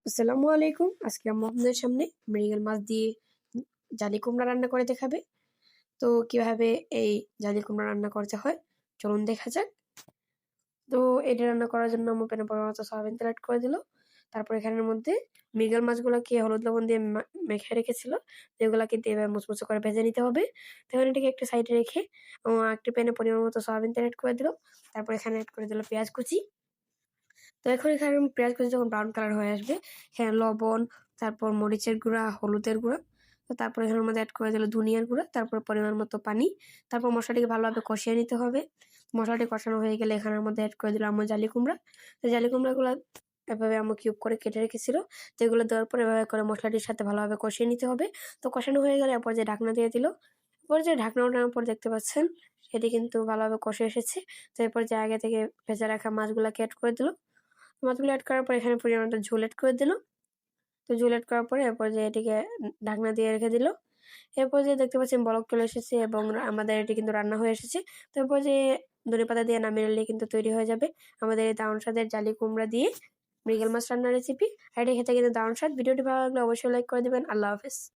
আসসালামু আলাইকুম। আজকে আম্মু আপনাদের সামনে মৃগেল মাছ দিয়ে জালি কুমড়া রান্না করে দেখাবে। তো কিভাবে এই জালি কুমড়া রান্না করতে হয় চলুন দেখা যাক। তো এটা রান্না করার জন্য আম্মু প্যানে পরিমাণ মতো সয়াবিন তেল এড করে দিল। তারপর এখানের মধ্যে মৃগেল মাছগুলোকে হলুদ লবণ দিয়ে মেখে রেখেছিল, যেগুলোকে দিয়ে এভাবে মুচমুচে করে ভেজে নিতে হবে। তো এখন এটাকে একটা সাইডে রেখে একটি প্যানে পরিমাণ মতো সয়াবিন তেল এড করে দিল। তারপর এখানে এড করে দিল পেঁয়াজ কুচি। তো এখন এখানে পেঁয়াজ কুচি যখন ব্রাউন কালার হয়ে আসবে, হ্যাঁ লবণ, তারপর মরিচের গুঁড়া, হলুদের গুঁড়া, তো তারপর এখানের মধ্যে অ্যাড করে দিল ধনিয়ার গুঁড়া, তারপর পরিমাণ মতো পানি। তারপর মশলাটিকে ভালোভাবে কষিয়ে নিতে হবে। মশলাটি কষানো হয়ে গেলে এখানের মধ্যে অ্যাড করে দিল আম্মু জালি কুমড়া। তো জালি কুমড়াগুলো এভাবে আম্মু কিউব করে কেটে রেখেছিল, যেগুলো দেওয়ার পর এভাবে করে মশলাটির সাথে ভালোভাবে কষিয়ে নিতে হবে। তো কষানো হয়ে গেলে এরপর যে ঢাকনা দিয়ে দিল। এরপর যে ঢাকনা ওঠানোর পর দেখতে পাচ্ছেন সেটি কিন্তু ভালোভাবে কষে এসেছে। তো এরপর যে আগে থেকে ভেজে রাখা মাছগুলাকে অ্যাড করে দিল। মাছগুলো এড করার পর এখানে পরিমাণ মতো ঝোল এড করে দিল। তো ঝোল এড করার পরে এরপর যে এটিকে ঢাকনা দিয়ে রেখে দিল। এরপর যে দেখতে পাচ্ছেন বলক চলে এসেছে এবং আমাদের এটি কিন্তু রান্না হয়ে এসেছে। তো এরপর যে ধনেপাতা দিয়ে নামিয়ে নিলে কিন্তু তৈরি হয়ে যাবে আমাদের এই দারুণ স্বাদের জালি কুমড়া দিয়ে মৃগেল মাছ রান্নার রেসিপি। আর এটি খেতে কিন্তু দারুণ স্বাদ। ভিডিওটি ভালো লাগলে অবশ্যই লাইক করে দিবেন। আল্লাহ হাফেজ।